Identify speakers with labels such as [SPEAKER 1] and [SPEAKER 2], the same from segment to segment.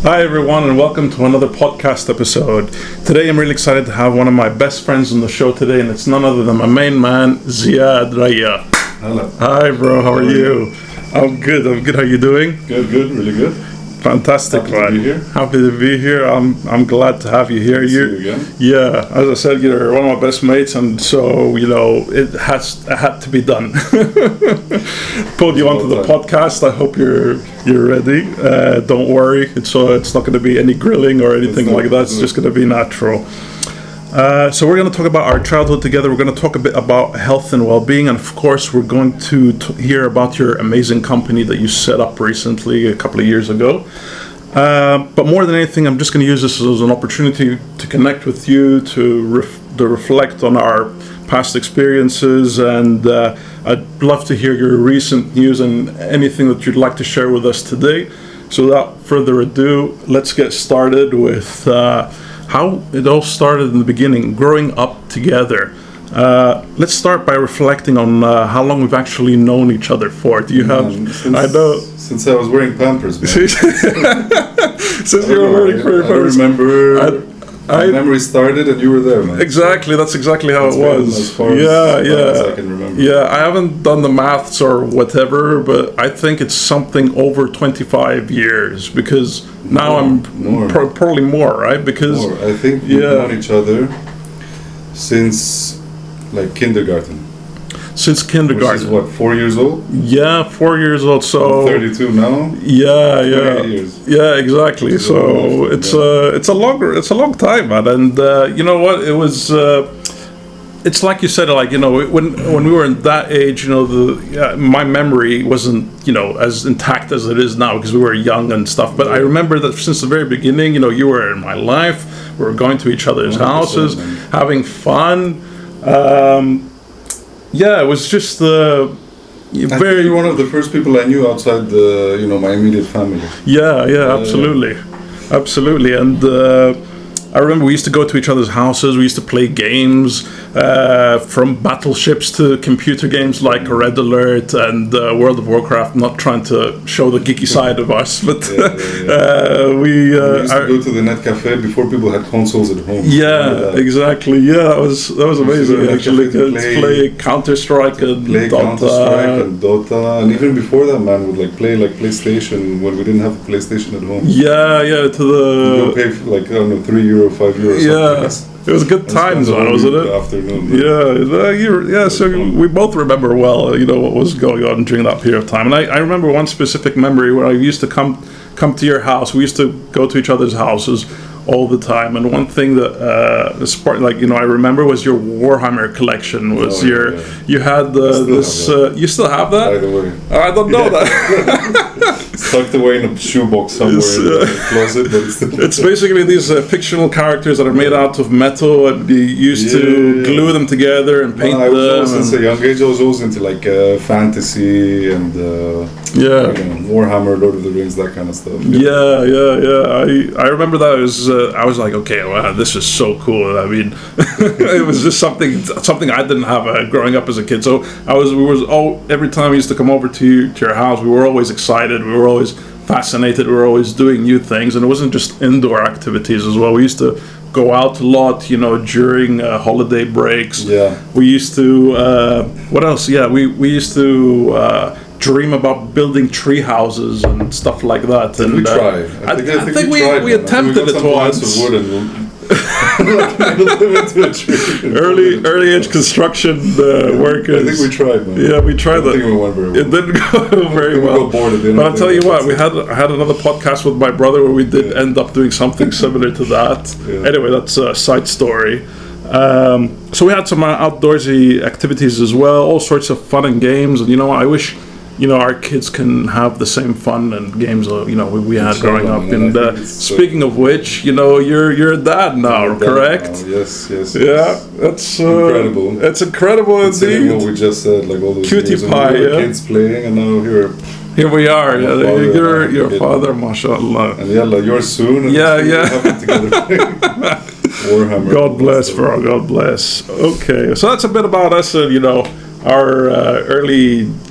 [SPEAKER 1] Hi everyone and welcome to another podcast episode. Today I'm really excited to have one of my best friends on the show today, and it's none other than my main man, Ziad Rayya.
[SPEAKER 2] Hello.
[SPEAKER 1] Hi bro, how are you? I'm good, how you doing?
[SPEAKER 2] Good, really good.
[SPEAKER 1] Fantastic,
[SPEAKER 2] Happy to be here.
[SPEAKER 1] Happy to be here. I'm glad to have you here.
[SPEAKER 2] See you again.
[SPEAKER 1] Yeah, as I said, you're one of my best mates, and so it had to be done. Pulled you onto the podcast. I hope you're ready. Don't worry, it's not going to be any grilling or anything like that. It's just going to be natural. So we're going to talk about our childhood together. We're going to talk a bit about health and well-being, and of course we're going to hear about your amazing company that you set up recently, a couple of years ago. But more than anything, I'm just going to use this as an opportunity to connect with you, to reflect on our past experiences, and I'd love to hear your recent news and anything that you'd like to share with us today. So without further ado, let's get started with how it all started in the beginning, growing up together. Let's start by reflecting on how long we've actually known each other for. Do you have?
[SPEAKER 2] Since I was wearing Pampers.
[SPEAKER 1] Since you were wearing Pampers.
[SPEAKER 2] I remember. My memory started and you were there, man.
[SPEAKER 1] Exactly, that's exactly how it was.
[SPEAKER 2] As far as I can remember.
[SPEAKER 1] Yeah, I haven't done the maths or whatever, but I think it's something over 25 years because now I'm probably more, right? Because
[SPEAKER 2] I think we've known each other since like kindergarten.
[SPEAKER 1] Since kindergarten.
[SPEAKER 2] Which is what, 4 years old?
[SPEAKER 1] Yeah, 4 years old. So
[SPEAKER 2] I'm 32 now.
[SPEAKER 1] Yeah.
[SPEAKER 2] Years.
[SPEAKER 1] Yeah, exactly. So it's a long time, man. And you know what? It was. It's like you said, like, when we were in that age, my memory wasn't as intact as it is now because we were young and stuff. But I remember that since the very beginning, you were in my life. We were going to each other's houses, having fun. Yeah, it was just I think
[SPEAKER 2] you're one of the first people I knew outside my immediate family.
[SPEAKER 1] Yeah, absolutely. And I remember we used to go to each other's houses. We used to play games, from battleships to computer games like Red Alert and World of Warcraft. Not trying to show the geeky side of us, but we used
[SPEAKER 2] to go to the net cafe before people had consoles at home.
[SPEAKER 1] Yeah, exactly. Yeah, that was amazing. Actually, play Counter-Strike and
[SPEAKER 2] Dota, and even before that, man, would play PlayStation when we didn't have a PlayStation at home.
[SPEAKER 1] Yeah. To the
[SPEAKER 2] go pay for €3, €5.
[SPEAKER 1] Yeah, it was good times, wasn't it?
[SPEAKER 2] Afternoon.
[SPEAKER 1] So we both remember well, what was going on during that period of time. And I remember one specific memory where I used to come to your house. We used to go to each other's houses all the time. And one thing that I remember was your Warhammer collection. You had this. You still have that?
[SPEAKER 2] By the way,
[SPEAKER 1] I don't know that.
[SPEAKER 2] It's tucked away in a shoebox somewhere in the closet, but
[SPEAKER 1] it's basically these fictional characters that are made out of metal, and you used to glue them together and paint them.
[SPEAKER 2] Since a young age, I was always into fantasy and Warhammer, Lord of the Rings, that kind of stuff.
[SPEAKER 1] I remember that. I was like, okay, wow, this is so cool. I mean, it was just something I didn't have growing up as a kid. So every time we used to come over to your house, we were always excited. We were always fascinated. We were always doing new things, and it wasn't just indoor activities as well. We used to go out a lot, during holiday breaks.
[SPEAKER 2] Yeah.
[SPEAKER 1] We used to. What else? Yeah, we used to. Dream about building tree houses and stuff like that.
[SPEAKER 2] Did we try? I think
[SPEAKER 1] we attempted it once. Early age construction workers.
[SPEAKER 2] I think we tried, man.
[SPEAKER 1] Yeah, we tried that.
[SPEAKER 2] I think it went very well.
[SPEAKER 1] It didn't go very well.
[SPEAKER 2] We got bored at the end.
[SPEAKER 1] But I'll tell you what, I had another podcast with my brother where we did end up doing something similar to that. Yeah. Anyway, that's a side story. So we had some outdoorsy activities as well, all sorts of fun and games. And I wish our kids can have the same fun and games we had growing up. And speaking of which, you're a dad now, correct?
[SPEAKER 2] Yes.
[SPEAKER 1] Yeah, that's
[SPEAKER 2] incredible.
[SPEAKER 1] It's incredible indeed.
[SPEAKER 2] What we just said, all those
[SPEAKER 1] cutie pie,
[SPEAKER 2] kids playing, and now here
[SPEAKER 1] we are. You're your father, mashallah.
[SPEAKER 2] And yours soon. And together. Warhammer.
[SPEAKER 1] God bless, bro. God bless. Okay, so that's a bit about us, our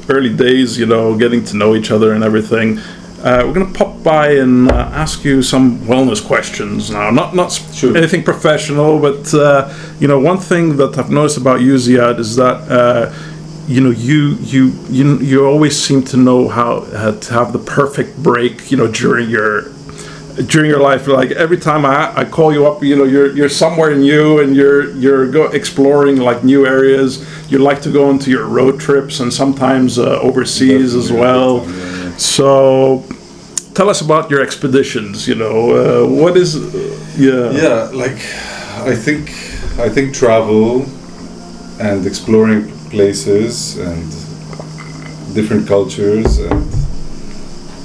[SPEAKER 1] early days, getting to know each other and everything. we're going to pop by and ask you some wellness questions now. Not
[SPEAKER 2] Sure.
[SPEAKER 1] anything professional, but one thing that I've noticed about you, Ziad, is that you always seem to know how to have the perfect break. During your life, like every time I call you up, you're somewhere new and you're exploring like new areas. You like to go into your road trips and sometimes overseas as well.
[SPEAKER 2] Yeah.
[SPEAKER 1] So, tell us about your expeditions. What is
[SPEAKER 2] Yeah, like I think travel and exploring places and different cultures and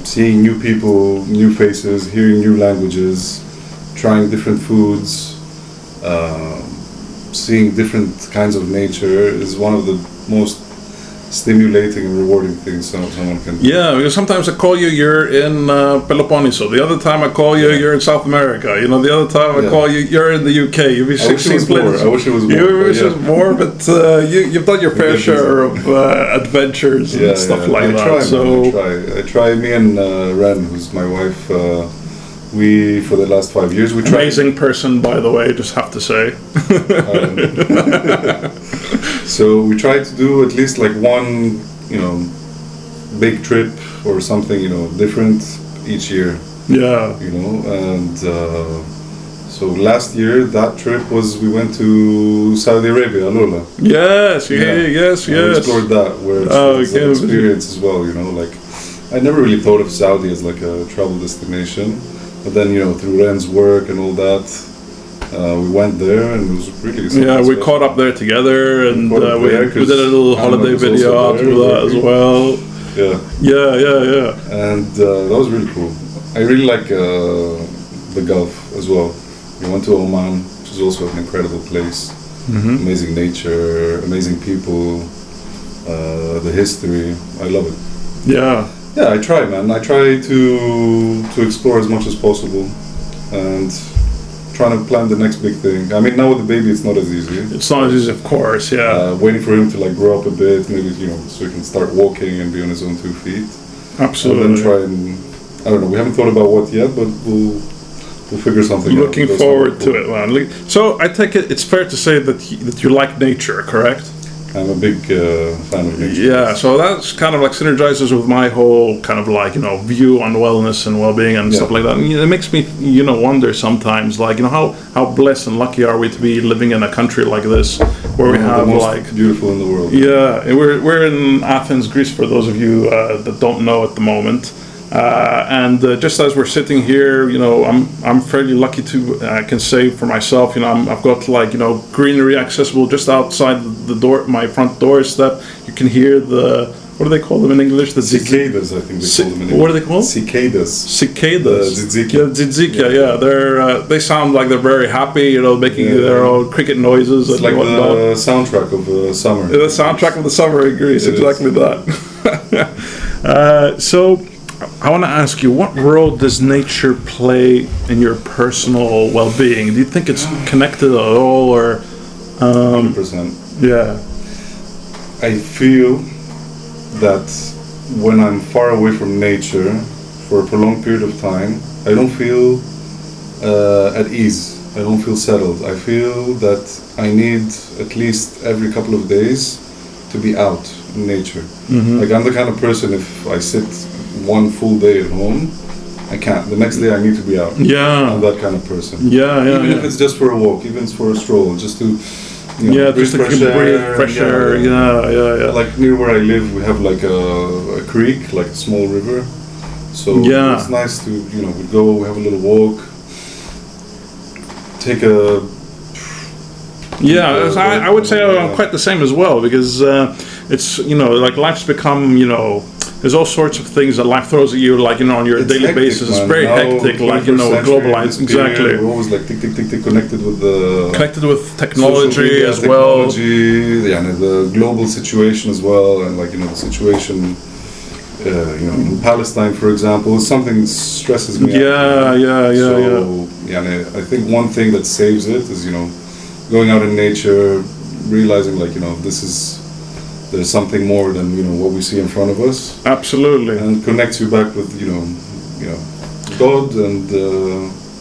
[SPEAKER 2] seeing new people, new faces, hearing new languages, trying different foods, seeing different kinds of nature is one of the most stimulating and rewarding things someone can do.
[SPEAKER 1] Yeah, because sometimes I call you, you're in Peloponneso. The other time I call you, you're in South America. The other time I call you, you're in the UK. You've been 16 places.
[SPEAKER 2] I wish it was more.
[SPEAKER 1] You wish it was more, but you've done your fair share of adventures and stuff like that.
[SPEAKER 2] I try. Me and Ren, who's my wife, we, for the last 5 years, we tried.
[SPEAKER 1] Amazing person, by the way, just have to say.
[SPEAKER 2] So we try to do at least like one, big trip or something, different each year.
[SPEAKER 1] Yeah.
[SPEAKER 2] And so last year that trip was we went to Saudi Arabia, Alula.
[SPEAKER 1] Yes. Yes.
[SPEAKER 2] We explored that, where it's an experience as well. Like I never really thought of Saudi as like a travel destination, but then through Ren's work and all that. We went there and it was really
[SPEAKER 1] we caught up there together and we did a little holiday video after that as well. Yeah.
[SPEAKER 2] And that was really cool. I really like the Gulf as well. We went to Oman, which is also an incredible place.
[SPEAKER 1] Mm-hmm.
[SPEAKER 2] Amazing nature, amazing people, the history. I love it. Yeah, I try, man. I try to explore as much as possible and trying to plan the next big thing. I mean, now with the baby, it's not as easy.
[SPEAKER 1] It's not as easy, of course. Yeah.
[SPEAKER 2] Waiting for him to like grow up a bit, maybe so he can start walking and be on his own 2 feet.
[SPEAKER 1] Absolutely.
[SPEAKER 2] And then try and I don't know. We haven't thought about what yet, but we'll figure something out.
[SPEAKER 1] Looking forward to it, man. So I take it's fair to say that you like nature, correct?
[SPEAKER 2] I'm a big fan of nature.
[SPEAKER 1] Yeah, so that's kind of like synergizes with my whole kind of like view on wellness and well-being and stuff like that. And it makes me wonder sometimes like how blessed and lucky are we to be living in a country like this where we have
[SPEAKER 2] the most
[SPEAKER 1] like
[SPEAKER 2] beautiful in the world.
[SPEAKER 1] Yeah, and we're in Athens, Greece, for those of you that don't know at the moment. And just as we're sitting here, I'm fairly lucky to I can say for myself, I've got like greenery accessible just outside the door, my front doorstep. You can hear what do they call them in English? The
[SPEAKER 2] cicadas, I think they call them in English.
[SPEAKER 1] What are they called?
[SPEAKER 2] Cicadas.
[SPEAKER 1] Tzitziki. Yeah. They sound like they're very happy, making their own cricket noises.
[SPEAKER 2] It's like the soundtrack of summer.
[SPEAKER 1] The soundtrack of the summer in Greece, exactly that. So I want to ask you, what role does nature play in your personal well-being? Do you think it's connected at all, or?
[SPEAKER 2] 100%.
[SPEAKER 1] Yeah.
[SPEAKER 2] I feel that when I'm far away from nature for a prolonged period of time, I don't feel at ease. I don't feel settled. I feel that I need at least every couple of days to be out in nature. Mm-hmm. Like I'm the kind of person, if I sit one full day at home, I can't. The next day I need to be out.
[SPEAKER 1] Yeah.
[SPEAKER 2] I'm that kind of person.
[SPEAKER 1] Even
[SPEAKER 2] if it's just for a walk, even if it's for a stroll, just to
[SPEAKER 1] just to breathe fresh air. Yeah.
[SPEAKER 2] Like near where I live, we have like a creek, like a small river. So it's nice to we go, we have a little walk, take a.
[SPEAKER 1] Yeah, I would say I'm quite the same as well, because it's like life's become there's all sorts of things that life throws at you, like on your daily
[SPEAKER 2] hectic,
[SPEAKER 1] basis.
[SPEAKER 2] Man.
[SPEAKER 1] It's very hectic, like globalized. Exactly.
[SPEAKER 2] We're always like tick, connected with
[SPEAKER 1] technology
[SPEAKER 2] media,
[SPEAKER 1] as well.
[SPEAKER 2] The global situation as well, and like the situation. In Palestine, for example, is something that stresses me out. I think one thing that saves it is going out in nature, realizing like this there's something more than what we see in front of us,
[SPEAKER 1] Absolutely.
[SPEAKER 2] and connects you back with God and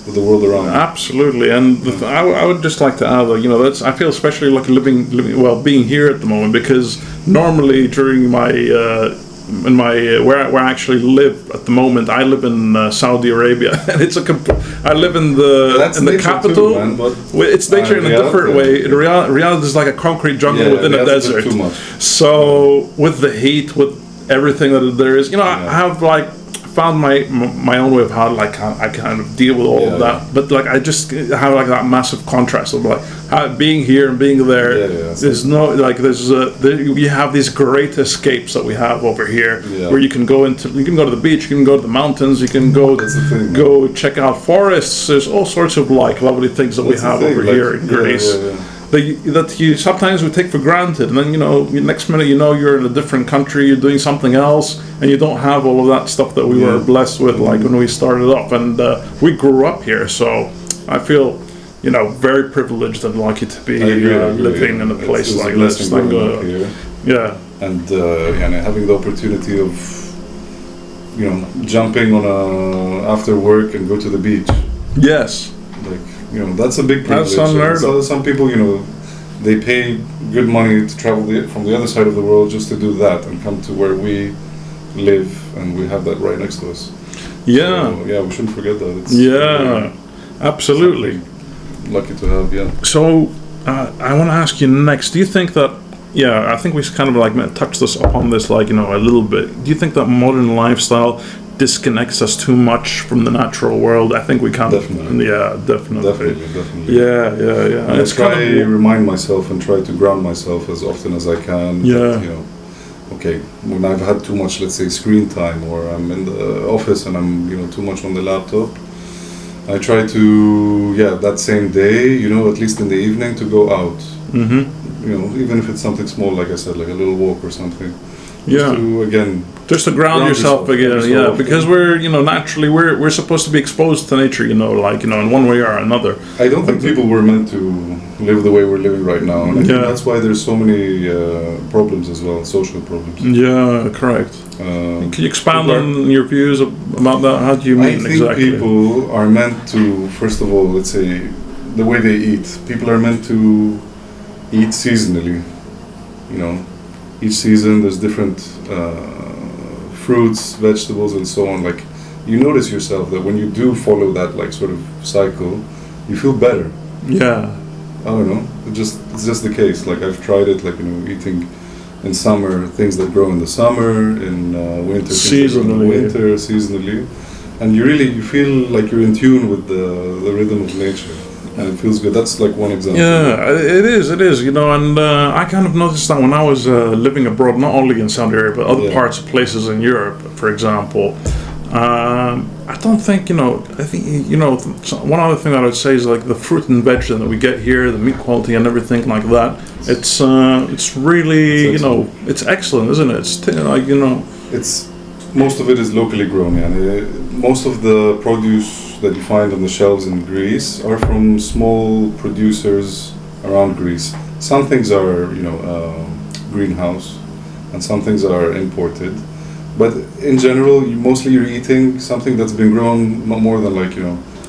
[SPEAKER 2] with the world around you.
[SPEAKER 1] Absolutely, and I would just like to add that that's I feel especially like being here at the moment, because normally during my where I actually live at the moment, I live in Saudi Arabia, and I live in the capital.
[SPEAKER 2] Too, man, but
[SPEAKER 1] it's nature in a different way. Riyadh is like a concrete jungle within a desert.
[SPEAKER 2] Too much.
[SPEAKER 1] So with the heat, with everything that there is, I have found my own way of how I kind of deal with all of that, but I just have that massive contrast of being here and being there. There's no you have these great escapes that we have over here, where you can go to the beach, you can go to the mountains, you can go check out forests. There's all sorts of lovely things that we have over here in Greece. That you sometimes we take for granted, and then next minute you're in a different country, you're doing something else, and you don't have all of that stuff that we were blessed with when we started off. And we grew up here, so I feel very privileged and lucky to be living in a place like this.
[SPEAKER 2] And having the opportunity of jumping on after work and go to the beach.
[SPEAKER 1] Yes.
[SPEAKER 2] That's a big privilege. So some people, they pay good money to travel from the other side of the world just to do that and come to where we live, and we have that right next to us.
[SPEAKER 1] Yeah.
[SPEAKER 2] So, we shouldn't forget that.
[SPEAKER 1] Absolutely.
[SPEAKER 2] Lucky to have,
[SPEAKER 1] So, I want to ask you next, do you think that, I think we kind of touched upon this a little bit. Do you think that modern lifestyle disconnects us too much from the natural world? I think we kind of definitely.
[SPEAKER 2] And I try to remind myself and try to ground myself as often as I can. Okay, when I've had too much, let's say, screen time, or I'm in the office and I'm too much on the laptop, I try to that same day, at least in the evening, to go out. Even if it's something small, like I said, like a little walk or something. Just to ground yourself again, because we're naturally we're supposed to be exposed to nature, in one way or another. I don't think people were meant to live the way we're living right now, and I think that's why there's so many problems as well, social problems.
[SPEAKER 1] Yeah, correct. Can you expand on your views about that? How do you mean exactly?
[SPEAKER 2] I think people are meant to, first of all, let's say, the way they eat. People are meant to eat seasonally. Each season there's different fruits, vegetables, and so on. You notice yourself that when you do follow that sort of cycle, you feel better. I don't know. It's just the case. I've tried it. Eating in summer things that grow in the summer, in winter seasonally, and you feel like you're in tune with the rhythm of nature. And it feels good. That's one example.
[SPEAKER 1] Yeah, it is, and I kind of noticed that when I was living abroad, not only in Saudi Arabia, but other places in Europe, for example. I don't think, I think, one other thing that I would say is the fruit and veg that we get here, the meat quality and everything like that. It's really, it's excellent, isn't it?
[SPEAKER 2] It's most of it is locally grown, most of the produce that you find on the shelves in Greece are from small producers around Greece. Some things are, greenhouse, and some things are imported. But in general, you're eating something that's been grown not more than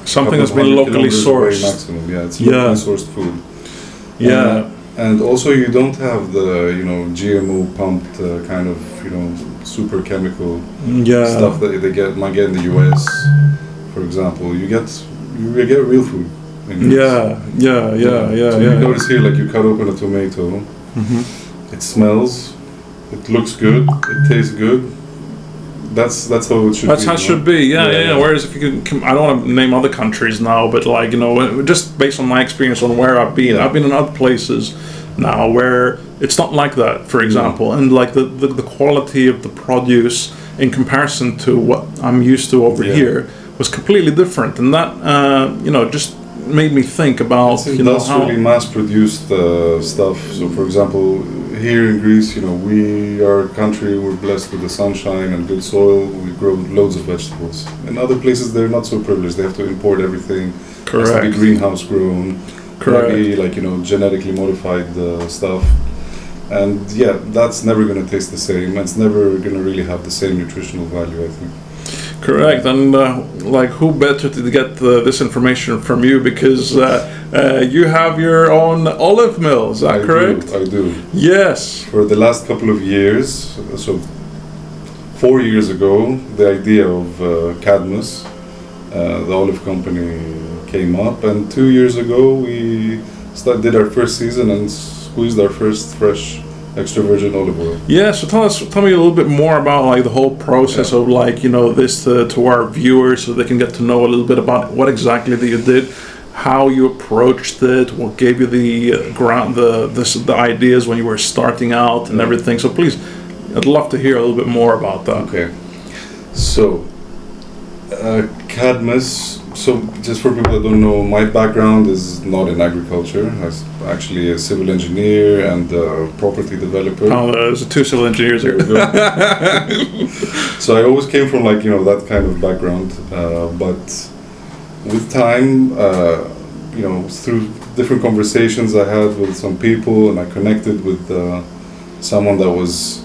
[SPEAKER 1] something that's been locally sourced.
[SPEAKER 2] Maximum, it's locally sourced food. And also you don't have the GMO pumped kind of super chemical stuff that they might get in the US. For example, you get real food. You notice here, you cut open a tomato, it smells, it looks good, it tastes good. That's how it should be.
[SPEAKER 1] That's how it should be. Whereas if you can, I don't want to name other countries now, but just based on my experience on where I've been in other places now where it's not like that. For example, and the quality of the produce in comparison to what I'm used to over here was completely different, and that just made me think about
[SPEAKER 2] it's industrially mass-produced stuff. So, for example, here in Greece, we are a country, we're blessed with the sunshine and good soil. We grow loads of vegetables. In other places, they're not so privileged. They have to import everything.
[SPEAKER 1] Correct.
[SPEAKER 2] It has to be greenhouse grown. Correct. Maybe genetically modified stuff. And yeah, that's never going to taste the same. It's never going to really have the same nutritional value, I think.
[SPEAKER 1] Correct, and like who better to get this information from you, because you have your own olive mill, is that correct?
[SPEAKER 2] I do.
[SPEAKER 1] Yes.
[SPEAKER 2] For the last couple of years, so 4 years ago, the idea of Cadmus, the olive company, came up, and 2 years ago we did our first season and squeezed our first fresh extra virgin olive oil.
[SPEAKER 1] Yeah, so tell me a little bit more about like the whole process of like, you know, this to our viewers, so they can get to know a little bit about what exactly that you did, how you approached it, what gave you the ground, the ideas when you were starting out and everything. So please, I'd love to hear a little bit more about that.
[SPEAKER 2] Okay, so Cadmus. So just for people that don't know, my background is not in agriculture. I'm actually a civil engineer and a property developer.
[SPEAKER 1] Oh, there's two civil engineers here.
[SPEAKER 2] So I always came from like, you know, that kind of background. But with time, you know, through different conversations I had with some people, and I connected with someone that was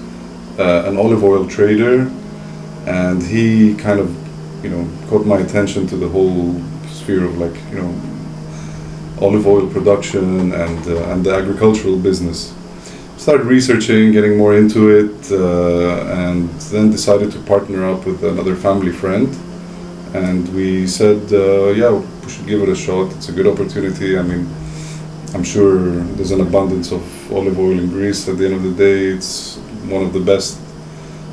[SPEAKER 2] an olive oil trader, and he kind of, you know, caught my attention to the whole sphere of like, you know, olive oil production and the agricultural business. Started researching, getting more into it, and then decided to partner up with another family friend. And we said, yeah, we should give it a shot. It's a good opportunity. I mean, I'm sure there's an abundance of olive oil in Greece. At the end of the day, it's one of the best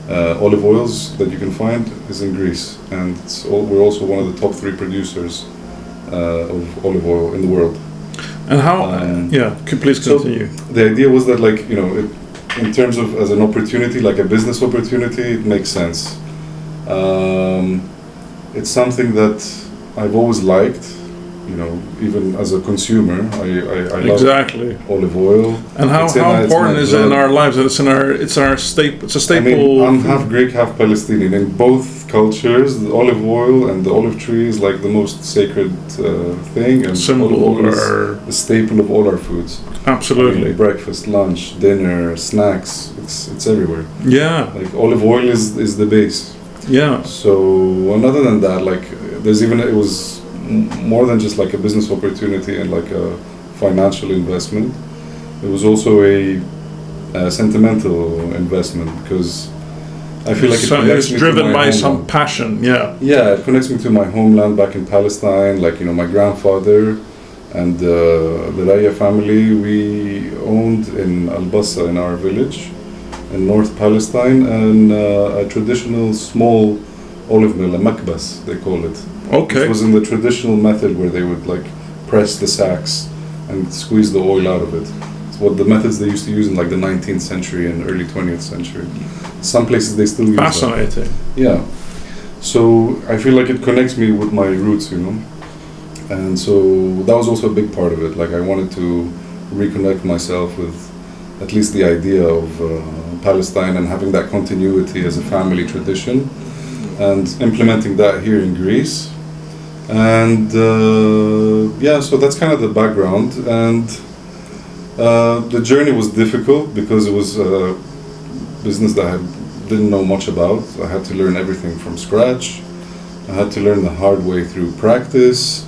[SPEAKER 2] olive oils that you can find is in Greece, and we're also one of the top 3 producers of olive oil in the world.
[SPEAKER 1] And how? Please continue.
[SPEAKER 2] So the idea was that, like, you know, in terms of as an opportunity, like a business opportunity, it makes sense. It's something that I've always liked. You know, even as a consumer, I
[SPEAKER 1] exactly
[SPEAKER 2] love olive oil.
[SPEAKER 1] And how important is it in our lives? It's a staple. I mean,
[SPEAKER 2] I'm half Greek, half Palestinian. In both cultures, the olive oil and the olive tree is like the most sacred thing, and
[SPEAKER 1] symbol
[SPEAKER 2] olive oil is the staple of all our foods.
[SPEAKER 1] Absolutely.
[SPEAKER 2] I mean, breakfast, lunch, dinner, snacks. It's everywhere.
[SPEAKER 1] Yeah.
[SPEAKER 2] Like olive oil is the base.
[SPEAKER 1] Yeah.
[SPEAKER 2] So, and other than that, like it was more than just like a business opportunity and like a financial investment. It was also a sentimental investment, because I feel like
[SPEAKER 1] it's driven by some passion. Yeah.
[SPEAKER 2] Yeah, it connects me to my homeland back in Palestine. Like, you know, my grandfather and the Rayya family, we owned in Al-Bassa, in our village in North Palestine, and a traditional small olive mill, a makbas they call it.
[SPEAKER 1] Okay.
[SPEAKER 2] It was in the traditional method where they would like press the sacks and squeeze the oil out of it. It's what the methods they used to use in like the 19th century and early 20th century. Some places they still use
[SPEAKER 1] Fascinating.
[SPEAKER 2] that. Yeah. So I feel like it connects me with my roots, you know. And so that was also a big part of it. Like, I wanted to reconnect myself with at least the idea of Palestine and having that continuity as a family tradition, and implementing that here in Greece. And yeah, so that's kind of the background. And the journey was difficult because it was a business that I didn't know much about. I had to learn everything from scratch. I had to learn the hard way through practice.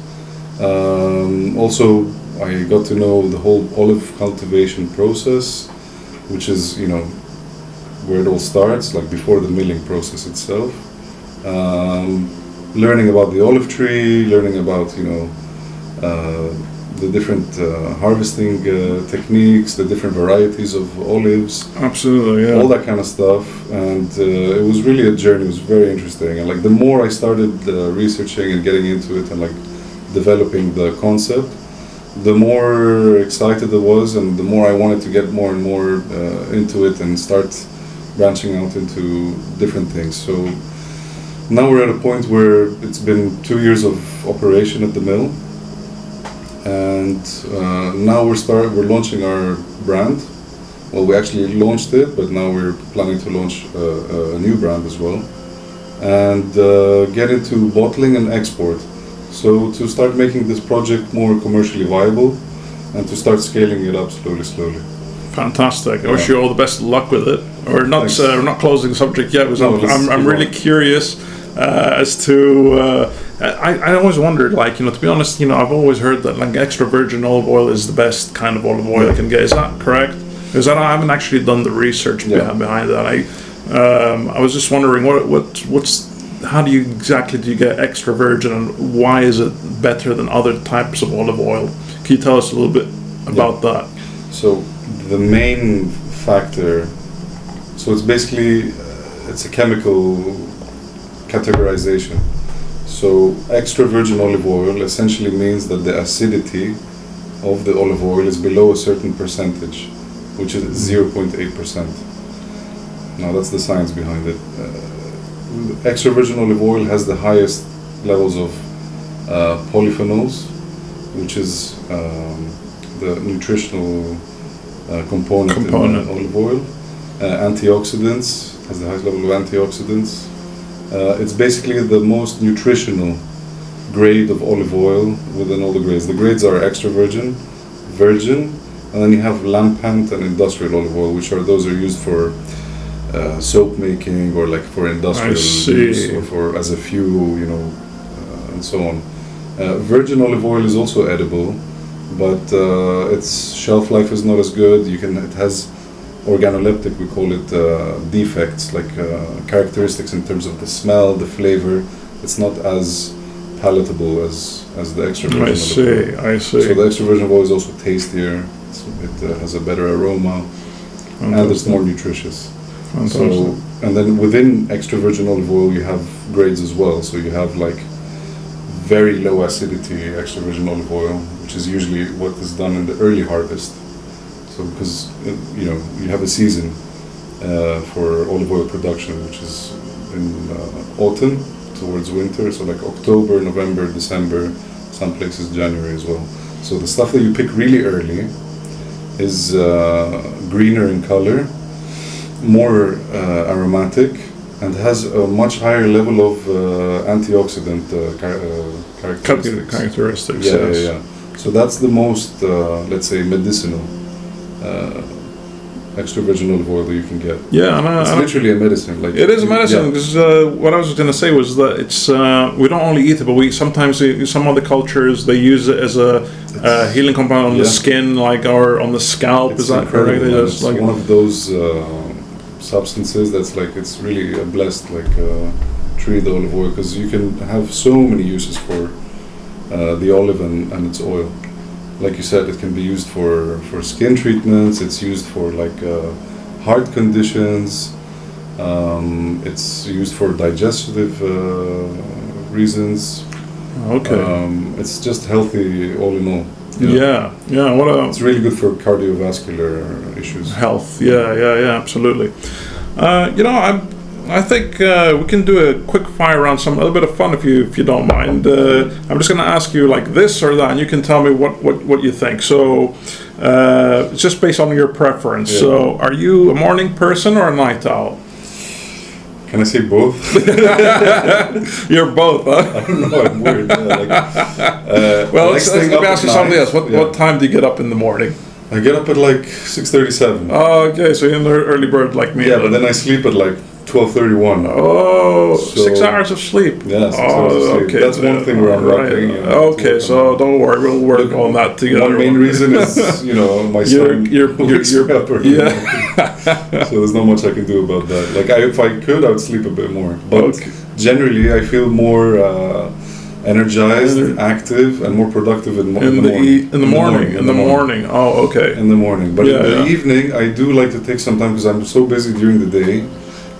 [SPEAKER 2] Also, I got to know the whole olive cultivation process, which is, you know, where it all starts, like before the milling process itself. Learning about the olive tree, learning about, you know, the different harvesting techniques, the different varieties of olives.
[SPEAKER 1] Absolutely, yeah.
[SPEAKER 2] All that kind of stuff, and it was really a journey. It was very interesting, and like the more I started researching and getting into it and like developing the concept, the more excited I was, and the more I wanted to get more and more into it and start branching out into different things. So now we're at a point where it's been 2 years of operation at the mill, and now we're launching our brand. Well, we actually launched it, but now we're planning to launch a new brand as well, and get into bottling and export. So to start making this project more commercially viable, and to start scaling it up slowly.
[SPEAKER 1] Fantastic. I wish you all the best of luck with it. We're not closing the subject yet, because I'm really curious as to. I always wondered, like, to be honest, I've always heard that like extra virgin olive oil is the best kind of olive oil I can get. Is that correct? Because I haven't actually done the research behind that. I was just wondering how do you get extra virgin, and why is it better than other types of olive oil? Can you tell us a little bit about that?
[SPEAKER 2] So the main factor, so it's basically it's a chemical categorization. So extra virgin olive oil essentially means that the acidity of the olive oil is below a certain percentage, which is 0.8%. Now that's the science behind it. Extra virgin olive oil has the highest levels of polyphenols, which is the nutritional component in olive oil. Antioxidants, has the highest level of antioxidants. It's basically the most nutritional grade of olive oil within all the grades. The grades are extra virgin, and then you have lampant and industrial olive oil, which are used for soap making, or like for industrial use, or for as a fuel, and so on. Virgin olive oil is also edible, but its shelf life is not as good. It has organoleptic, we call it, defects, like characteristics in terms of the smell, the flavor. It's not as palatable as the extra virgin olive oil. I see. So the extra virgin oil is also tastier. It has a better aroma, and it's more nutritious. So, and then within extra virgin olive oil you have grades as well. So you have like very low acidity extra virgin olive oil, which is usually what is done in the early harvest. So because you have a season for olive oil production, which is in autumn towards winter. So like October, November, December, some places January as well. So the stuff that you pick really early is greener in color, more aromatic, and has a much higher level of antioxidant characteristics. Yeah. So that's the most, let's say, medicinal extra virgin olive oil that you can get. Yeah, it's literally a medicine. Like
[SPEAKER 1] it is a medicine. Because what I was going to say was that it's we don't only eat it, but we sometimes some other cultures they use it as a healing compound on the skin, like, or on the scalp. Is that correct?
[SPEAKER 2] It's like one of those substances that's like, it's really a blessed tree, the olive oil, because you can have so many uses for the olive and its oil. Like you said, it can be used for skin treatments. It's used for heart conditions. It's used for digestive reasons. Okay. It's just healthy all in all.
[SPEAKER 1] Yeah.
[SPEAKER 2] It's really good for cardiovascular issues.
[SPEAKER 1] Health. Yeah. Absolutely. I think we can do a quick fire round, a little bit of fun if you don't mind. I'm just going to ask you like this or that, and you can tell me what you think. So it's just based on your preference. Yeah. So are you a morning person or a night owl?
[SPEAKER 2] Can I say both?
[SPEAKER 1] You're both, huh?
[SPEAKER 2] I don't know, I'm weird.
[SPEAKER 1] Well, let me ask you something else. What time do you get up in the morning?
[SPEAKER 2] I get up at 6:37.
[SPEAKER 1] Oh, okay, so you're an early bird like me.
[SPEAKER 2] Yeah, but then I sleep at 12:31.
[SPEAKER 1] Oh, so 6 hours of sleep.
[SPEAKER 2] Yeah, 6 hours of sleep. Okay. That's one thing where I'm rocking.
[SPEAKER 1] Okay, so don't worry, we'll work on that together.
[SPEAKER 2] One main reason is, my son wakes up early. Yeah. So there's not much I can do about that. If I could, I would sleep a bit more. But generally, I feel more energized, active, and more productive in the morning. Oh, okay. In the morning. But in the evening, I do like to take some time, because I'm so busy during the day.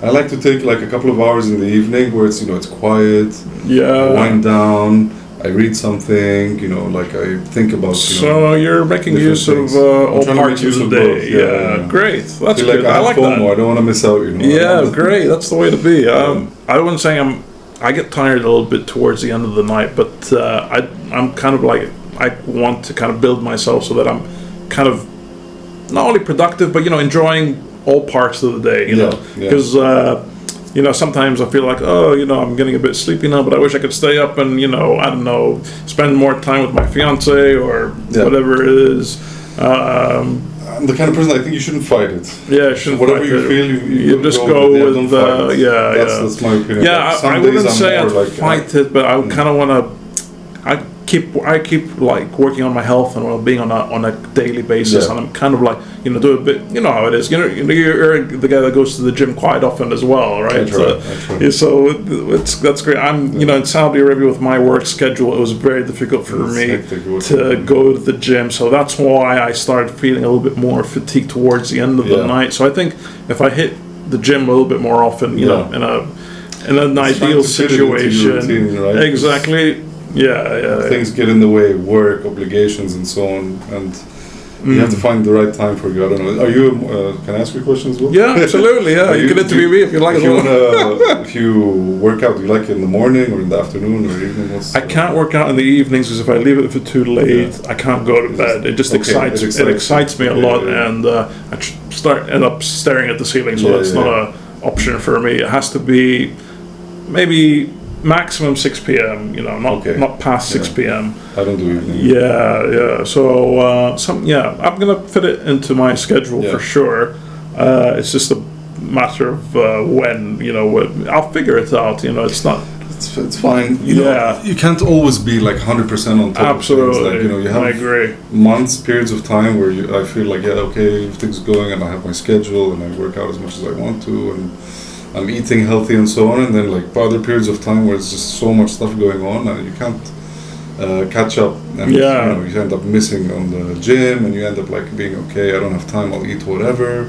[SPEAKER 2] I like to take a couple of hours in the evening where it's it's quiet. Yeah. I wind down. I read something. I think about.
[SPEAKER 1] So you're making use of all parts of the day. Yeah. Great. That's good.
[SPEAKER 2] I like FOMO. That. I don't want to miss out.
[SPEAKER 1] Yeah. Great. That's the way to be. I wouldn't say I get tired a little bit towards the end of the night, but I'm kind of I want to kind of build myself so that I'm kind of not only productive, but enjoying all parts of the day, because sometimes I feel like, I'm getting a bit sleepy now, but I wish I could stay up and I don't know, spend more time with my fiance or whatever it is.
[SPEAKER 2] I'm the kind of person I think you shouldn't fight it.
[SPEAKER 1] Yeah, shouldn't
[SPEAKER 2] Whatever
[SPEAKER 1] fight
[SPEAKER 2] you
[SPEAKER 1] it.
[SPEAKER 2] feel, you
[SPEAKER 1] just
[SPEAKER 2] go
[SPEAKER 1] go
[SPEAKER 2] with.
[SPEAKER 1] with,
[SPEAKER 2] Don't fight it. That's my opinion.
[SPEAKER 1] Yeah,
[SPEAKER 2] Like, some
[SPEAKER 1] I
[SPEAKER 2] days
[SPEAKER 1] wouldn't
[SPEAKER 2] I'm
[SPEAKER 1] say
[SPEAKER 2] more
[SPEAKER 1] I'd
[SPEAKER 2] like,
[SPEAKER 1] fight it, but I would kind of want to. I keep like working on my health and well-being on a daily basis,
[SPEAKER 2] Yeah.
[SPEAKER 1] and I'm kind of like do a bit. You know how it is. You're the guy that goes to the gym quite often as well, right?
[SPEAKER 2] That's right.
[SPEAKER 1] Yeah, so that's great. I'm in Saudi Arabia with my work schedule. It was very difficult for me to go to the gym, so that's why I started feeling a little bit more fatigued towards the end of the night. So I think if I hit the gym a little bit more often, in an ideal situation,
[SPEAKER 2] routine, right?
[SPEAKER 1] Exactly. Yeah.
[SPEAKER 2] Things get in the way, work obligations and so on, and you have to find the right time for you. I don't know. Are you? Can I ask you a question as well?
[SPEAKER 1] Yeah, absolutely. Yeah, you can interview me if you like.
[SPEAKER 2] If you work out, do you like it in the morning or in the afternoon or evening?
[SPEAKER 1] I can't work out in the evenings because if I leave it for too late, I can't go to bed. It just excites me a lot, and I end up staring at the ceiling. So that's not an option for me. It has to be maybe maximum 6 p.m. Not past 6 p.m.
[SPEAKER 2] I don't do evening.
[SPEAKER 1] Yeah. So I'm gonna fit it into my schedule for sure. It's just a matter of when. I'll figure it out. It's not.
[SPEAKER 2] It's fine. You can't always be like 100% on top.
[SPEAKER 1] Absolutely.
[SPEAKER 2] Of things. Like, you have
[SPEAKER 1] I agree.
[SPEAKER 2] Periods of time where I feel like everything's going, and I have my schedule, and I work out as much as I want to, and I'm eating healthy and so on, and then like other periods of time where it's just so much stuff going on and you can't catch up, and you end up missing on the gym, and you end up like being I don't have time, I'll eat whatever,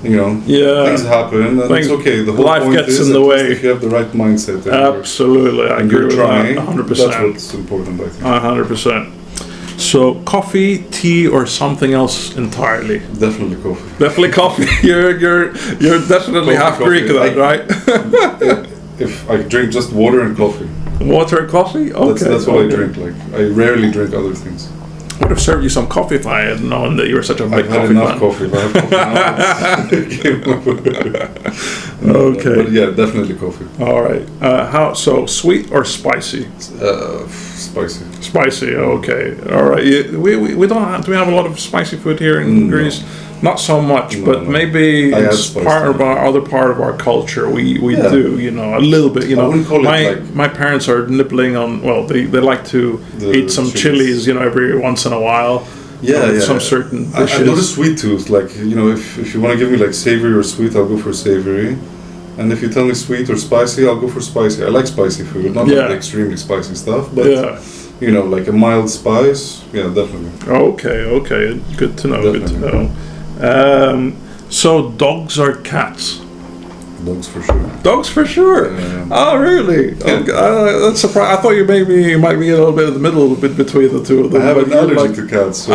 [SPEAKER 2] things happen, and it's okay. The whole
[SPEAKER 1] life
[SPEAKER 2] point
[SPEAKER 1] gets
[SPEAKER 2] is
[SPEAKER 1] in the way
[SPEAKER 2] if you have the right mindset,
[SPEAKER 1] absolutely, I agree with that 100%.
[SPEAKER 2] That's what's important, I think.
[SPEAKER 1] 100%. So coffee, tea, or something else entirely?
[SPEAKER 2] Definitely coffee.
[SPEAKER 1] Definitely coffee. You're definitely half Greek, right?
[SPEAKER 2] If I drink just water and coffee.
[SPEAKER 1] Water and coffee? Okay.
[SPEAKER 2] That's what I drink. Like I rarely drink other things.
[SPEAKER 1] I would have served you some coffee if I had known that you were such a big coffee fan.
[SPEAKER 2] I've had enough coffee. If I have coffee now,
[SPEAKER 1] okay.
[SPEAKER 2] But yeah, definitely coffee.
[SPEAKER 1] All right. So sweet or spicy?
[SPEAKER 2] Spicy.
[SPEAKER 1] Spicy. Okay. All right. We don't have. Do we have a lot of spicy food here in Greece? Not so much, but maybe it's part of our culture. We do, a little bit.
[SPEAKER 2] I wouldn't call it
[SPEAKER 1] my parents are nibbling on. Well, they like to eat some chilies, every once in a while. Some certain dishes.
[SPEAKER 2] I'm not a sweet tooth. Like if you want to give me like savory or sweet, I'll go for savory. And if you tell me sweet or spicy, I'll go for spicy. I like spicy food, not like the extremely spicy stuff, but like a mild spice. Yeah, definitely.
[SPEAKER 1] Okay. Good to know. Definitely. Good to know. So dogs or cats?
[SPEAKER 2] Dogs for sure.
[SPEAKER 1] Dogs for sure.
[SPEAKER 2] Yeah.
[SPEAKER 1] Oh, really?
[SPEAKER 2] Yeah.
[SPEAKER 1] That's surprising. I thought you might be a little bit in the middle, a bit between the two of them.
[SPEAKER 2] I have an allergy to cats. So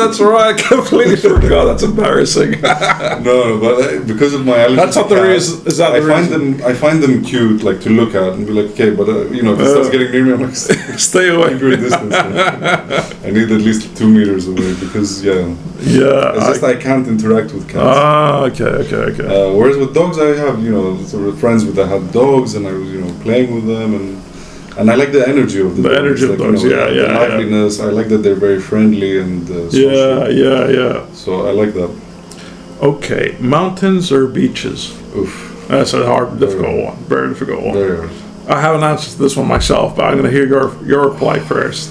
[SPEAKER 1] that's right. I completely forgot. That's embarrassing.
[SPEAKER 2] No, but because of my allergy,
[SPEAKER 1] that's not the reason. Is that the reason?
[SPEAKER 2] I find them cute, like to look at and be like, okay, but if it starts getting near me, I'm like,
[SPEAKER 1] stay away.
[SPEAKER 2] Keep your distance. I need at least 2 meters away because it's just I can't interact with cats.
[SPEAKER 1] Okay.
[SPEAKER 2] Whereas with dogs, I have sort of friends that had dogs, and I was playing with them, and I like the energy of the dogs.
[SPEAKER 1] Energy of dogs,
[SPEAKER 2] the liveliness. I like that they're very friendly and
[SPEAKER 1] social. Yeah.
[SPEAKER 2] So I like that.
[SPEAKER 1] Okay, mountains or beaches?
[SPEAKER 2] Oof.
[SPEAKER 1] That's a difficult one. Very difficult one.
[SPEAKER 2] Very hard.
[SPEAKER 1] I have an answer to this one myself, but I'm going to hear your reply first.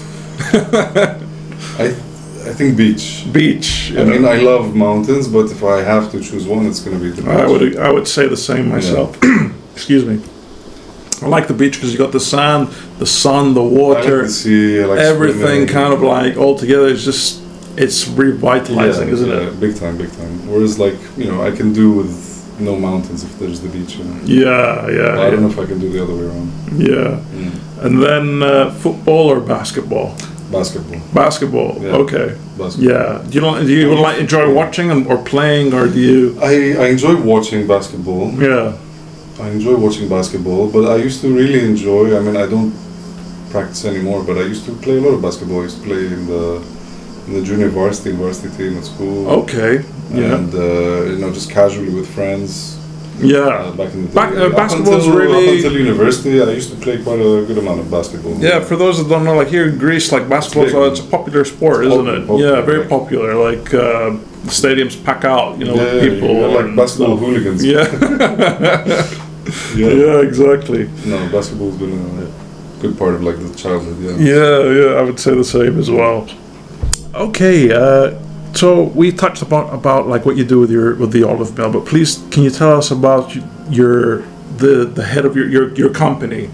[SPEAKER 2] I think beach.
[SPEAKER 1] Beach.
[SPEAKER 2] I mean, I love mountains, but if I have to choose one, it's going to be the beach.
[SPEAKER 1] I would say the same myself. Yeah. Excuse me. I like the beach because you got the sand, the sun, the water,
[SPEAKER 2] I like the sea, I like
[SPEAKER 1] everything
[SPEAKER 2] swimming.
[SPEAKER 1] kind of like all together. It's revitalizing, isn't it?
[SPEAKER 2] Big time. Whereas I can do with no mountains if there's the beach.
[SPEAKER 1] Yeah.
[SPEAKER 2] I don't know if I can do the other way around.
[SPEAKER 1] Yeah. And then football or basketball? Basketball. Yeah. Okay. Basketball. Yeah. Do you enjoy watching or playing, or do you?
[SPEAKER 2] I enjoy watching basketball.
[SPEAKER 1] Yeah.
[SPEAKER 2] I enjoy watching basketball, but I used to really enjoy. I mean, I don't practice anymore, but I used to play a lot of basketball. I used to play in the junior varsity team at school.
[SPEAKER 1] Okay. Yeah.
[SPEAKER 2] And just casually with friends.
[SPEAKER 1] Yeah.
[SPEAKER 2] Back in the day.
[SPEAKER 1] Basketball is really.
[SPEAKER 2] Up until university, I used to play quite a good amount of basketball.
[SPEAKER 1] Yeah, for those that don't know, here in Greece, basketball it's a popular sport, isn't it?
[SPEAKER 2] Popular,
[SPEAKER 1] very popular. the stadiums pack out, with people.
[SPEAKER 2] Like basketball hooligans.
[SPEAKER 1] Yeah. Yeah, exactly.
[SPEAKER 2] No, basketball's been a good part of like the childhood.
[SPEAKER 1] Yeah, I would say the same as well. Okay, so we touched about like what you do with the olive mill, but please, can you tell us about the head of your company?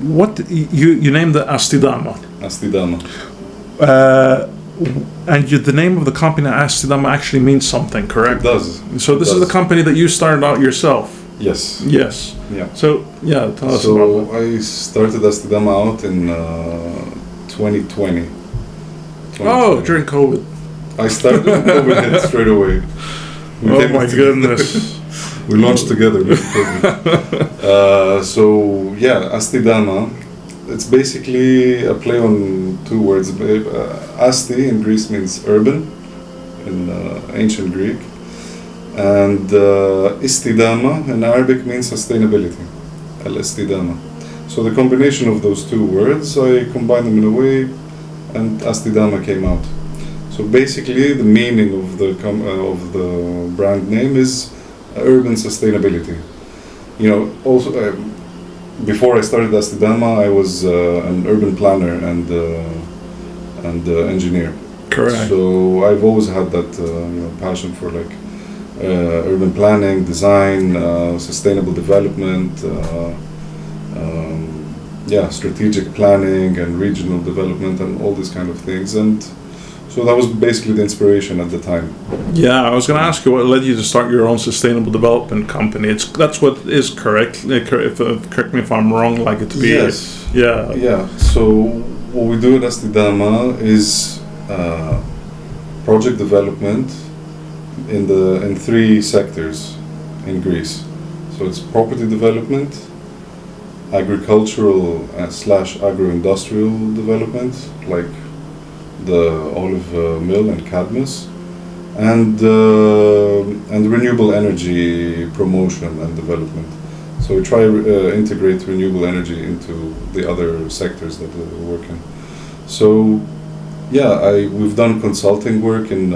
[SPEAKER 1] What you named it Astidama.
[SPEAKER 2] Astidama.
[SPEAKER 1] And the name of the company Astidama actually means something, correct?
[SPEAKER 2] It does.
[SPEAKER 1] So this is the company that you started out yourself.
[SPEAKER 2] Yes.
[SPEAKER 1] Yes.
[SPEAKER 2] Yeah.
[SPEAKER 1] So tell us
[SPEAKER 2] so
[SPEAKER 1] about that.
[SPEAKER 2] I started Astidama out in 2020.
[SPEAKER 1] Oh, during COVID.
[SPEAKER 2] I started when COVID hit straight away.
[SPEAKER 1] Oh my goodness.
[SPEAKER 2] We launched together. Astidama. It's basically a play on two words. Asti in Greece means urban, in ancient Greek, and istidama in Arabic means sustainability. Al-istidama. So the combination of those two words, I combined them in a way, and Astidama came out. So basically, the meaning of the brand name is urban sustainability. Also. Before I started Astidama, I was an urban planner and engineer.
[SPEAKER 1] Correct.
[SPEAKER 2] So I've always had that passion for like urban planning, design, sustainable development, strategic planning and regional development and all these kind of things. And so that was basically the inspiration at the time.
[SPEAKER 1] Yeah, I was going to ask you what led you to start your own sustainable development company. That's what is correct. Correct me if I'm wrong. Like it to be.
[SPEAKER 2] Yes.
[SPEAKER 1] Yeah.
[SPEAKER 2] Yeah. So what we do at Astidama is project development in three sectors in Greece. So it's property development, agricultural / agro-industrial development, like the olive mill and Cadmus, and renewable energy promotion and development. So we try integrate renewable energy into the other sectors that we work in. So we've done consulting work in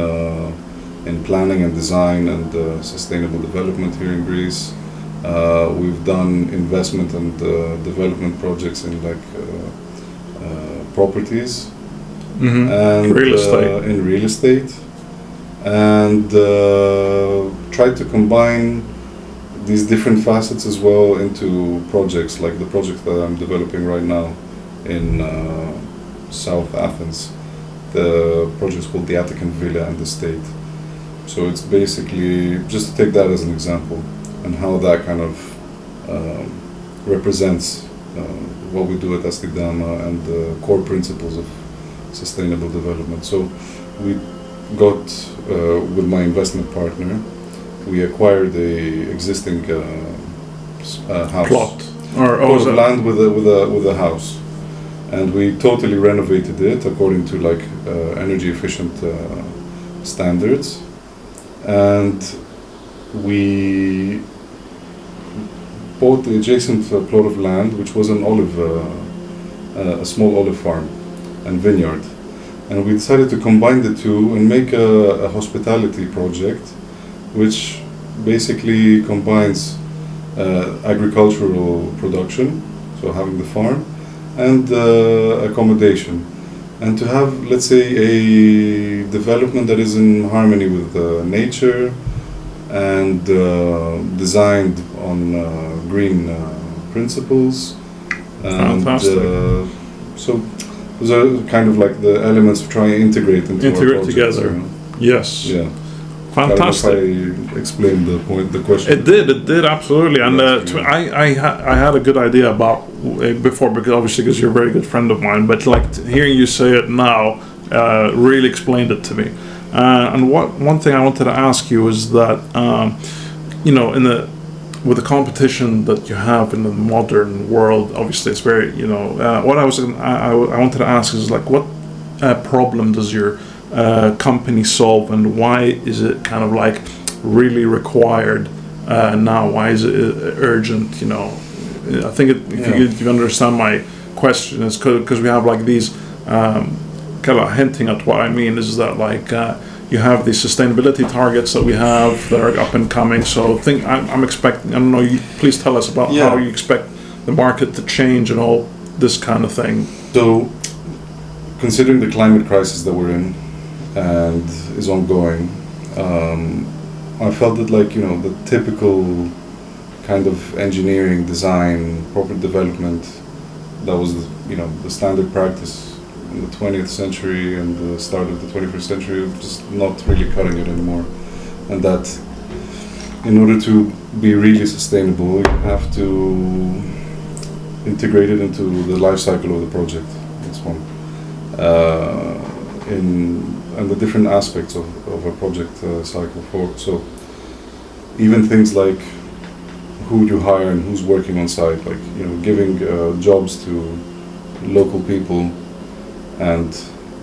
[SPEAKER 2] planning and design and sustainable development here in Greece. We've done investment and development projects in properties.
[SPEAKER 1] Mm-hmm.
[SPEAKER 2] And in real estate, and try to combine these different facets as well into projects like the project that I'm developing right now in South Athens. The project is called the Attican Villa and Estate. So it's basically, just to take that as an example, and how that kind of represents what we do at Astidama and the core principles of sustainable development. So we got, with my investment partner, we acquired a existing house.
[SPEAKER 1] Plot
[SPEAKER 2] of land with a house. And we totally renovated it according to energy efficient standards. And we bought the adjacent plot of land, which was an a small olive farm and vineyard, and we decided to combine the two and make a hospitality project, which basically combines agricultural production, so having the farm, and accommodation, and to have, let's say, a development that is in harmony with nature and designed on green principles. And,
[SPEAKER 1] fantastic.
[SPEAKER 2] So those are kind of like the elements we try and integrate into our projects,
[SPEAKER 1] together. Yes.
[SPEAKER 2] Yeah.
[SPEAKER 1] Fantastic.
[SPEAKER 2] I don't know if I explained the question.
[SPEAKER 1] It did absolutely, and I had a good idea about before, because you're a very good friend of mine. But hearing you say it now really explained it to me. And one thing I wanted to ask you is that with the competition that you have in the modern world, obviously it's very what I wanted to ask is what problem does your company solve, and why is it kind of really required now? Why is it urgent? I think if you understand my question, is because we have these kind of hinting at what I mean is that you have the sustainability targets that we have that are up and coming. So I'm expecting, I don't know, please tell us about how you expect the market to change and all this kind of thing.
[SPEAKER 2] So, considering the climate crisis that we're in and is ongoing, I felt that, like, you know, the typical kind of engineering, design, property development that was, you know, the standard practice in the 20th century and the start of the 21st century, just not really cutting it anymore. And that in order to be really sustainable, you have to integrate it into the life cycle of the project. That's one. And the different aspects of a project cycle. So even things like who you hire and who's working on site, like, you know, giving jobs to local people, and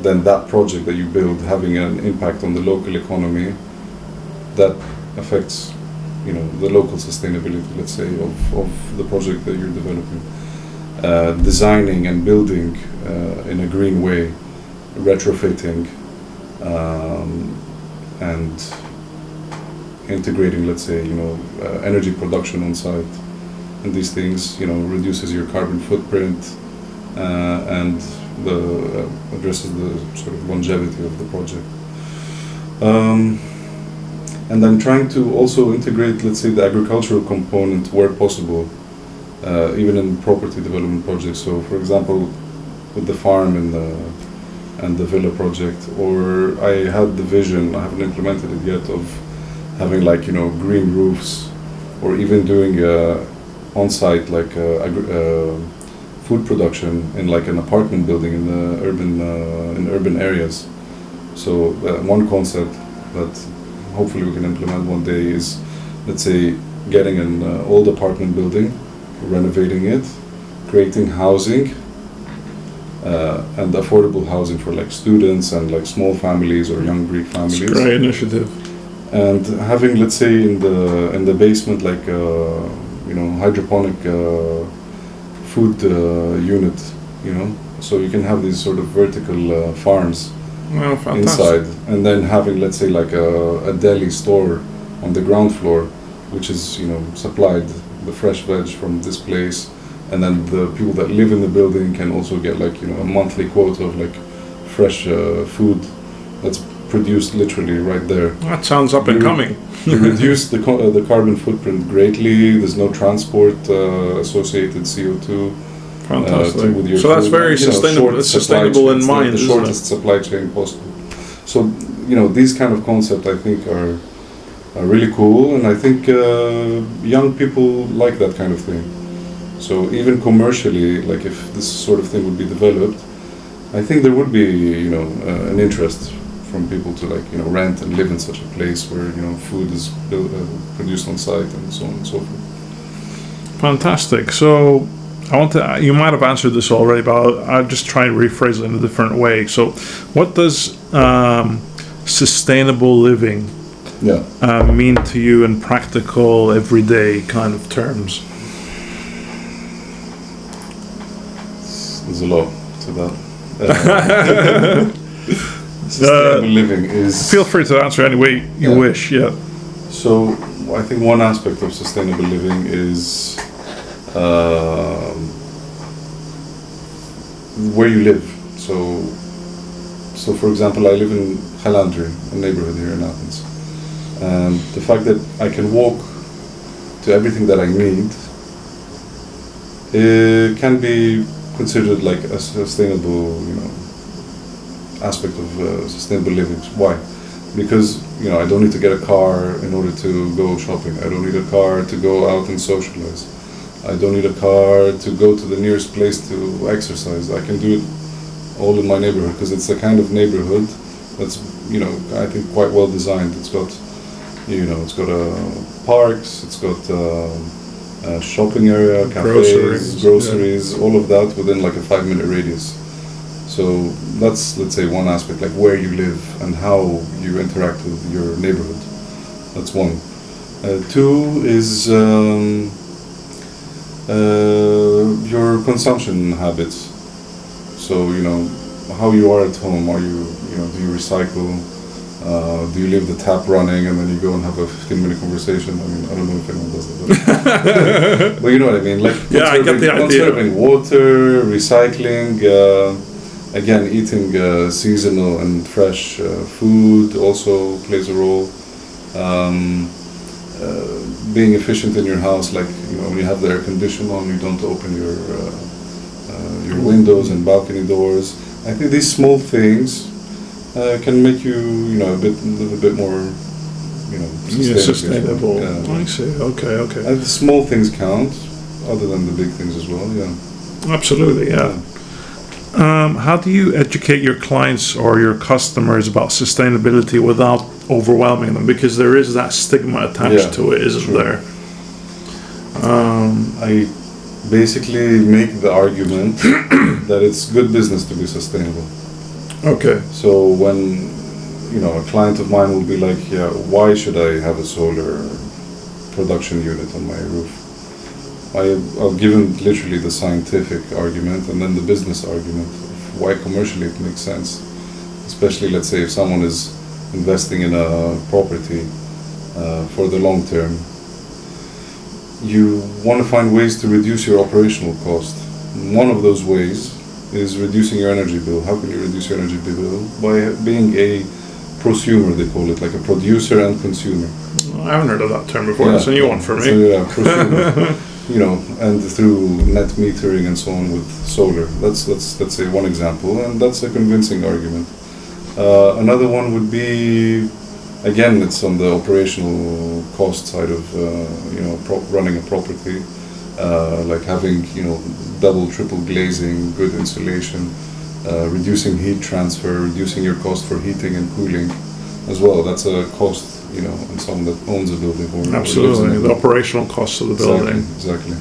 [SPEAKER 2] then that project that you build having an impact on the local economy that affects, you know, the local sustainability, let's say, of the project that you're developing. Designing and building in a green way, retrofitting, and integrating, let's say, you know, energy production on site, and these things, you know, reduces your carbon footprint and addresses the sort of longevity of the project. And I'm trying to also integrate, let's say, the agricultural component where possible, even in property development projects. So, for example, with the farm and the villa project, or I had the vision, I haven't implemented it yet, of having, like, you know, green roofs, or even doing on-site, like food production in, like, an apartment building in the urban areas. So one concept that hopefully we can implement one day is, let's say, getting an old apartment building, renovating it, creating housing, and affordable housing for, like, students and, like, small families or young Greek families.
[SPEAKER 1] It's a great initiative.
[SPEAKER 2] And having, let's say, in the basement, like, you know, hydroponic food unit, you know, so you can have these sort of vertical farms inside, and then having, let's say, like a deli store on the ground floor, which is, you know, supplied the fresh veg from this place, and then the people that live in the building can also get, like, you know, a monthly quota of, like, fresh food that's produced literally right there.
[SPEAKER 1] That sounds up and coming.
[SPEAKER 2] You reduce the carbon footprint greatly. There's no transport associated CO2.
[SPEAKER 1] Fantastic.
[SPEAKER 2] With your
[SPEAKER 1] so that's
[SPEAKER 2] food.
[SPEAKER 1] very sustainable in mind.
[SPEAKER 2] The shortest supply chain possible. So, you know, these kind of concepts, I think, are really cool, and I think young people like that kind of thing. So even commercially, like, if this sort of thing would be developed, I think there would be, you know, an interest from people to, like, you know, rent and live in such a place where, you know, food is produced on site and so on and so forth.
[SPEAKER 1] Fantastic. So you might have answered this already, but I'll just try and rephrase it in a different way. So what does sustainable living mean to you in practical, everyday kind of terms?
[SPEAKER 2] There's a lot to that. Sustainable living is...
[SPEAKER 1] Feel free to answer any way you wish,
[SPEAKER 2] So, I think one aspect of sustainable living is where you live. So for example, I live in Khalandri, a neighborhood here in Athens. And the fact that I can walk to everything that I need, it can be considered like a sustainable, you know, aspect of sustainable living. Why? Because, you know, I don't need to get a car in order to go shopping. I don't need a car to go out and socialize. I don't need a car to go to the nearest place to exercise. I can do it all in my neighborhood because it's a kind of neighborhood that's, you know, I think quite well designed. It's got, you know, it's got parks, it's got a shopping area, cafes, groceries, all of that within like a 5-minute radius. So that's, let's say, one aspect, like where you live and how you interact with your neighborhood. That's one. Two is your consumption habits. So, you know, how you are at home. Are you, you know, do you recycle? Do you leave the tap running and then you go and have a 15-minute conversation? I mean, I don't know if anyone does that. But you know what I mean? Like,
[SPEAKER 1] yeah, I get the idea.
[SPEAKER 2] Conserving water, recycling, again, eating seasonal and fresh food also plays a role. Being efficient in your house, like, you know, when you have the air conditioner on, you don't open your windows and balcony doors. I think these small things can make you, you know, live a bit more, you know,
[SPEAKER 1] sustainable.
[SPEAKER 2] Yeah.
[SPEAKER 1] I see. Okay.
[SPEAKER 2] And the small things count, other than the big things as well. Yeah.
[SPEAKER 1] Absolutely. Yeah. How do you educate your clients or your customers about sustainability without overwhelming them? Because there is that stigma attached to it, isn't there?
[SPEAKER 2] I basically make the argument that it's good business to be sustainable.
[SPEAKER 1] Okay.
[SPEAKER 2] So when, you know, a client of mine will be like, yeah, why should I have a solar production unit on my roof? I'll give him literally the scientific argument and then the business argument of why commercially it makes sense. Especially, let's say, if someone is investing in a property for the long term, you want to find ways to reduce your operational cost. One of those ways is reducing your energy bill. How can you reduce your energy bill? By being a prosumer, they call it, like a producer and consumer.
[SPEAKER 1] I haven't heard of that term before. That's a new one for me.
[SPEAKER 2] So, yeah, prosumer. You know, and through net metering and so on with solar. That's let's say one example, and that's a convincing argument. Another one would be, again, it's on the operational cost side of you know, running a property, like having, you know, double, triple glazing, good insulation, reducing heat transfer, reducing your cost for heating and cooling as well. That's a cost, you know, and someone that owns a building.
[SPEAKER 1] Absolutely, the operational costs of the building.
[SPEAKER 2] Exactly.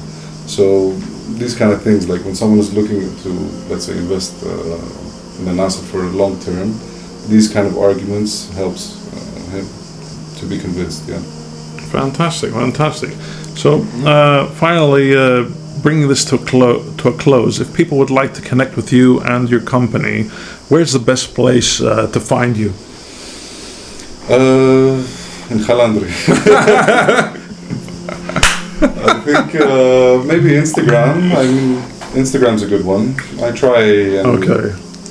[SPEAKER 2] So these kind of things, like when someone is looking to, let's say, invest in an asset for a long term, these kind of arguments helps him to be convinced. Yeah.
[SPEAKER 1] Fantastic. So finally, bringing this to a close, if people would like to connect with you and your company, where's the best place to find you?
[SPEAKER 2] In Khalandri. I think maybe Instagram. I mean, Instagram's a good one. I try and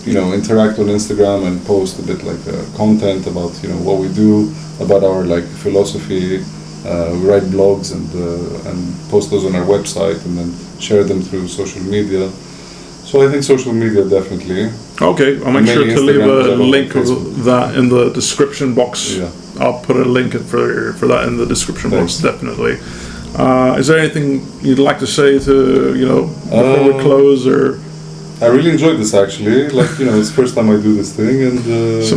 [SPEAKER 2] you know, interact on Instagram and post a bit like content about, you know, what we do, about our like philosophy. We write blogs and post those on our website and then share them through social media. So I think social media definitely.
[SPEAKER 1] Okay, I'll make sure to leave a link of that in the description box.
[SPEAKER 2] Yeah.
[SPEAKER 1] I'll put a link for that in the description box, definitely. Is there anything you'd like to say to, you know, before we close, or?
[SPEAKER 2] I really enjoyed this actually. Like, you know, it's the first time I do this thing, and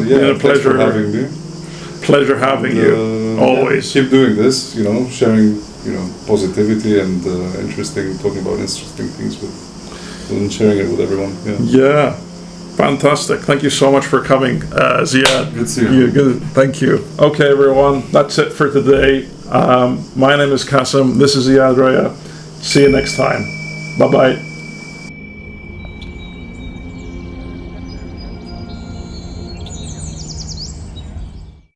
[SPEAKER 1] yeah, pleasure
[SPEAKER 2] having me.
[SPEAKER 1] Pleasure having you. Always.
[SPEAKER 2] Yeah, keep doing this. You know, sharing, you know, positivity and talking about interesting things and sharing it with everyone.
[SPEAKER 1] Yeah. Fantastic. Thank you so much for coming, Ziad.
[SPEAKER 2] Good to see you.
[SPEAKER 1] Good. Thank you. Okay, everyone. That's it for today. My name is Kassem. This is Ziad Rayya. See you next time. Bye-bye.